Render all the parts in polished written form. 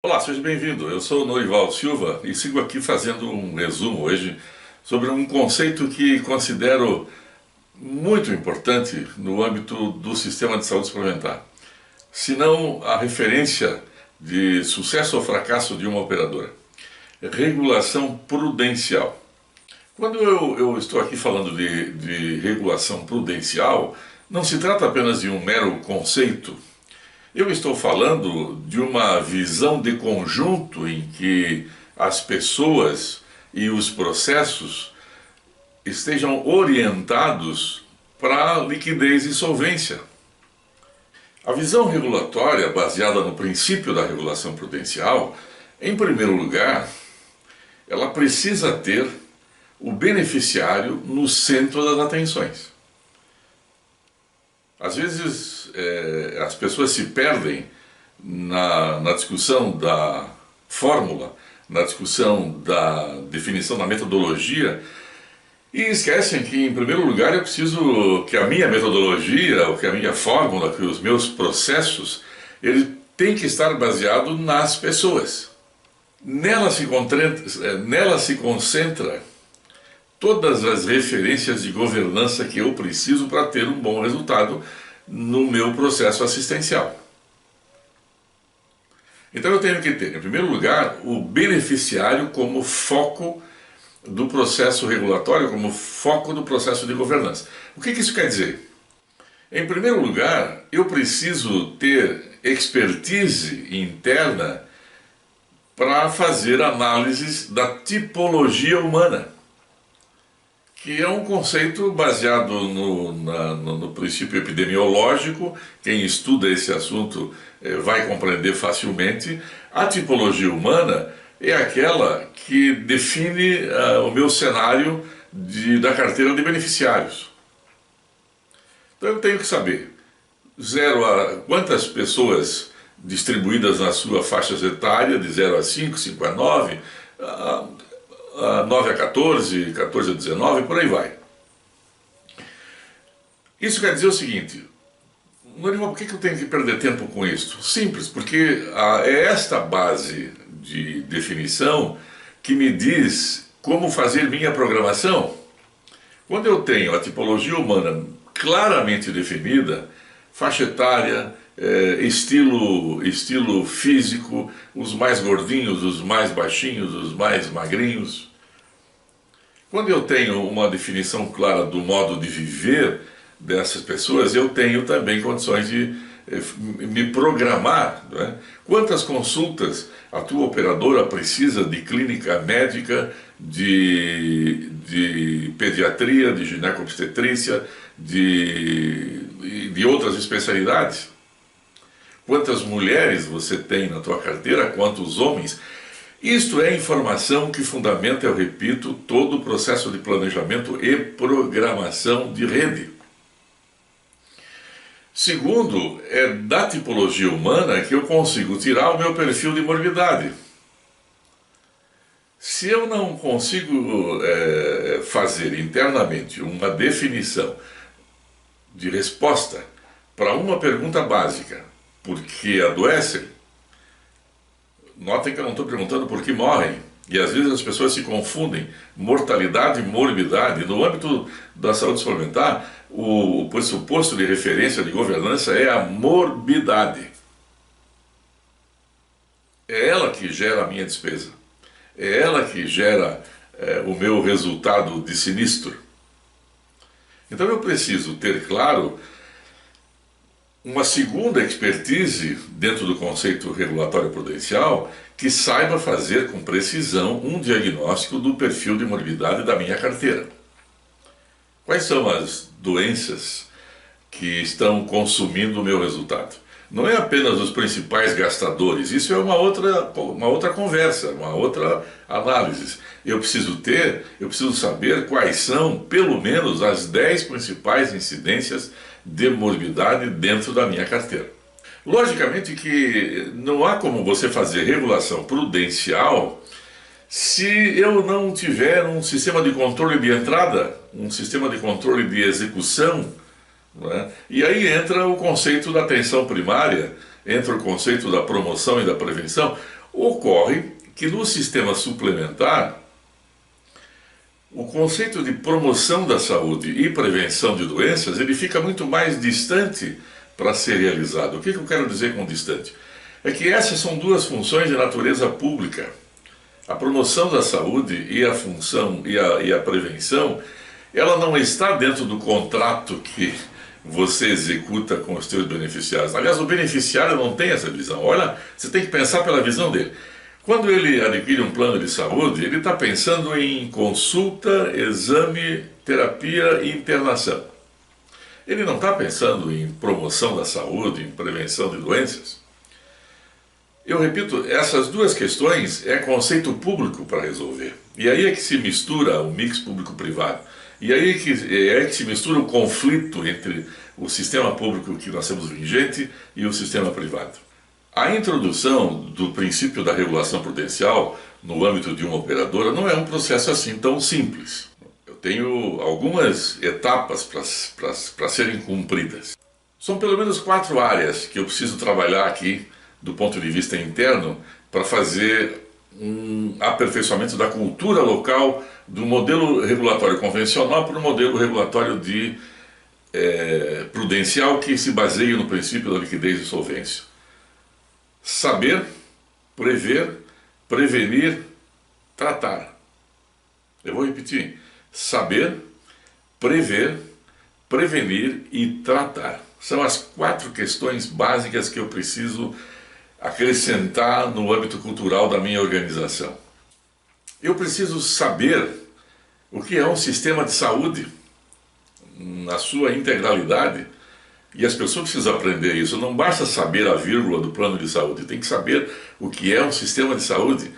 Olá, seja bem-vindo. Eu sou o Norival Silva e sigo aqui fazendo um resumo hoje sobre um conceito que considero muito importante no âmbito do sistema de saúde suplementar, se não a referência de sucesso ou fracasso de uma operadora. Regulação prudencial. Quando eu estou aqui falando de regulação prudencial, não se trata apenas de um mero conceito. Eu estou falando de uma visão de conjunto em que as pessoas e os processos estejam orientados para liquidez e solvência. A visão regulatória, baseada no princípio da regulação prudencial, em primeiro lugar, ela precisa ter o beneficiário no centro das atenções. Às vezes as pessoas se perdem na discussão da fórmula, na discussão da definição da metodologia e esquecem que, em primeiro lugar, eu preciso que a minha metodologia, ou que a minha fórmula, que os meus processos, eles têm que estar baseados nas pessoas. Nela se concentra todas as referências de governança que eu preciso para ter um bom resultado no meu processo assistencial. Então eu tenho que ter, em primeiro lugar, o beneficiário como foco do processo regulatório, como foco do processo de governança. O que isso quer dizer? Em primeiro lugar, eu preciso ter expertise interna para fazer análises da tipologia humana, que é um conceito baseado no princípio epidemiológico. Quem estuda esse assunto vai compreender facilmente. A tipologia humana é aquela que define o meu cenário da carteira de beneficiários. Então eu tenho que saber quantas pessoas distribuídas na sua faixa etária, de 0 a 5, 5 a 9, 9 a 14, 14 a 19, por aí vai. Isso quer dizer o seguinte: Norival, por que eu tenho que perder tempo com isso? Simples, porque é esta base de definição que me diz como fazer minha programação. Quando eu tenho a tipologia humana claramente definida, faixa etária, estilo físico, os mais gordinhos, os mais baixinhos, os mais magrinhos. Quando eu tenho uma definição clara do modo de viver dessas pessoas, eu tenho também condições de me programar, não é? Quantas consultas a tua operadora precisa de clínica médica, de pediatria, de ginecobstetrícia, de outras especialidades? Quantas mulheres você tem na tua carteira, quantos homens? Isto é informação que fundamenta, eu repito, todo o processo de planejamento e programação de rede. Segundo, é da tipologia humana que eu consigo tirar o meu perfil de morbidade. Se eu não consigo fazer internamente uma definição de resposta para uma pergunta básica, por que adoecem? Notem que eu não estou perguntando por que morrem. E às vezes as pessoas se confundem mortalidade e morbidade. No âmbito da saúde suplementar, o pressuposto de referência de governança é a morbidade. É ela que gera a minha despesa. É ela que gera o meu resultado de sinistro. Então eu preciso ter claro uma segunda expertise dentro do conceito regulatório prudencial que saiba fazer com precisão um diagnóstico do perfil de morbidade da minha carteira. Quais são as doenças que estão consumindo o meu resultado? Não é apenas os principais gastadores, isso é uma outra conversa, uma outra análise. Eu preciso saber quais são, pelo menos, as 10 principais incidências de morbidade dentro da minha carteira. Logicamente que não há como você fazer regulação prudencial se eu não tiver um sistema de controle de entrada, um sistema de controle de execução, não é? E aí entra o conceito da atenção primária, entra o conceito da promoção e da prevenção. Ocorre que no sistema suplementar, o conceito de promoção da saúde e prevenção de doenças, ele fica muito mais distante para ser realizado. O que eu quero dizer com distante? É que essas são duas funções de natureza pública. A promoção da saúde e a função e a prevenção, ela não está dentro do contrato que você executa com os seus beneficiários. Aliás, o beneficiário não tem essa visão. Olha, você tem que pensar pela visão dele. Quando ele adquire um plano de saúde, ele está pensando em consulta, exame, terapia e internação. Ele não está pensando em promoção da saúde, em prevenção de doenças. Eu repito, essas duas questões é conceito público para resolver. E aí é que se mistura o mix público-privado. E aí é que se mistura o conflito entre o sistema público que nós temos vigente e o sistema privado. A introdução do princípio da regulação prudencial no âmbito de uma operadora não é um processo assim tão simples. Eu tenho algumas etapas para serem cumpridas. São pelo menos 4 áreas que eu preciso trabalhar aqui do ponto de vista interno para fazer um aperfeiçoamento da cultura local do modelo regulatório convencional para o modelo regulatório prudencial que se baseia no princípio da liquidez e solvência. Saber, prever, prevenir, tratar. Eu vou repetir. Saber, prever, prevenir e tratar. São as 4 questões básicas que eu preciso acrescentar no âmbito cultural da minha organização. Eu preciso saber o que é um sistema de saúde na sua integralidade. E as pessoas precisam aprender isso. Não basta saber a vírgula do plano de saúde, tem que saber o que é um sistema de saúde.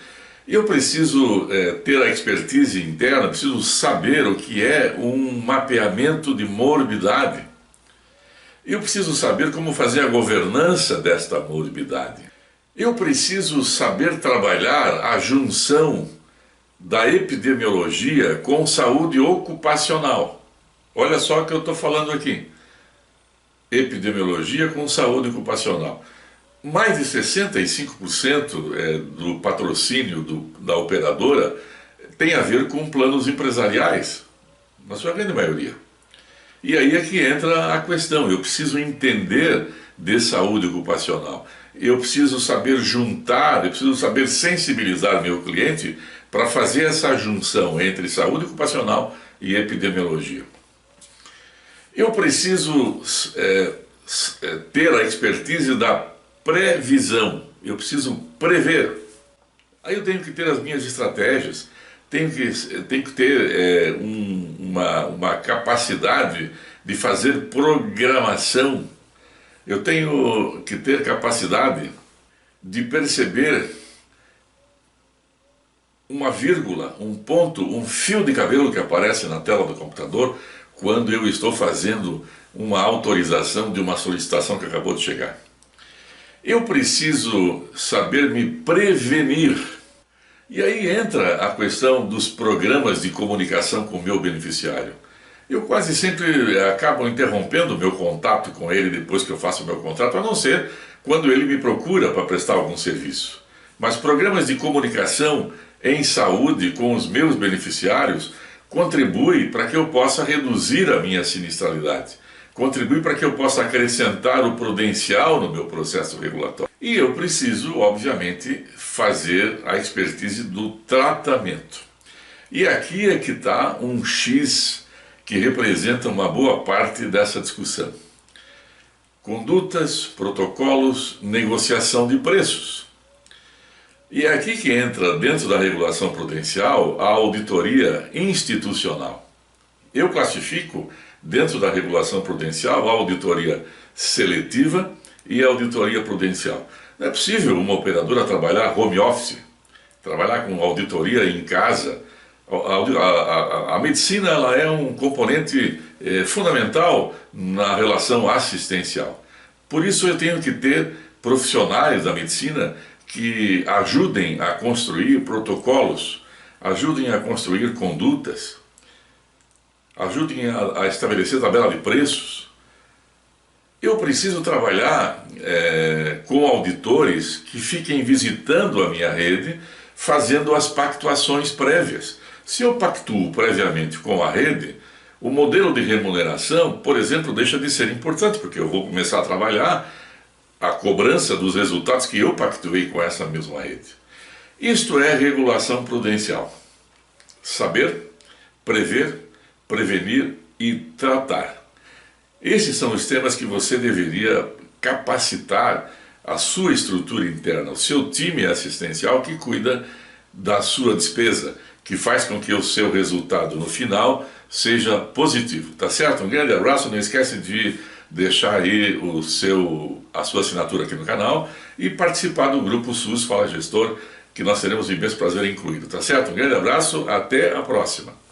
Eu preciso ter a expertise interna, preciso saber o que é um mapeamento de morbidade. Eu preciso saber como fazer a governança desta morbidade. Eu preciso saber trabalhar a junção da epidemiologia com saúde ocupacional. Olha só o que eu estou falando aqui. Epidemiologia com saúde ocupacional. Mais de 65% do patrocínio da operadora tem a ver com planos empresariais, na sua grande maioria. E aí é que entra a questão, eu preciso entender de saúde ocupacional, eu preciso saber juntar, eu preciso saber sensibilizar meu cliente para fazer essa junção entre saúde ocupacional e epidemiologia. Eu preciso ter a expertise da previsão, eu preciso prever. Aí eu tenho que ter as minhas estratégias, tenho que ter uma capacidade de fazer programação. Eu tenho que ter capacidade de perceber uma vírgula, um ponto, um fio de cabelo que aparece na tela do computador quando eu estou fazendo uma autorização de uma solicitação que acabou de chegar. Eu preciso saber me prevenir. E aí entra a questão dos programas de comunicação com o meu beneficiário. Eu quase sempre acabo interrompendo o meu contato com ele depois que eu faço o meu contrato, a não ser quando ele me procura para prestar algum serviço. Mas programas de comunicação em saúde com os meus beneficiários contribui para que eu possa reduzir a minha sinistralidade, contribui para que eu possa acrescentar o prudencial no meu processo regulatório. E eu preciso, obviamente, fazer a expertise do tratamento. E aqui é que está um X que representa uma boa parte dessa discussão. Condutas, protocolos, negociação de preços. E é aqui que entra, dentro da regulação prudencial, a auditoria institucional. Eu classifico, dentro da regulação prudencial, a auditoria seletiva e a auditoria prudencial. Não é possível uma operadora trabalhar home office, trabalhar com auditoria em casa. A medicina ela é um componente fundamental na relação assistencial. Por isso eu tenho que ter profissionais da medicina que ajudem a construir protocolos, ajudem a construir condutas, ajudem a estabelecer tabela de preços, Eu preciso trabalhar com auditores que fiquem visitando a minha rede, fazendo as pactuações prévias. Se eu pactuo previamente com a rede, o modelo de remuneração, por exemplo, deixa de ser importante, porque eu vou começar a trabalhar a cobrança dos resultados que eu pactuei com essa mesma rede. Isto é regulação prudencial. Saber, prever, prevenir e tratar. Esses são os temas que você deveria capacitar a sua estrutura interna, o seu time assistencial que cuida da sua despesa, que faz com que o seu resultado no final seja positivo, tá certo? Um grande abraço, não esquece de deixar aí a sua assinatura aqui no canal e participar do grupo SUS Fala Gestor, que nós teremos o imenso prazer em incluí-lo, tá certo? Um grande abraço, até a próxima!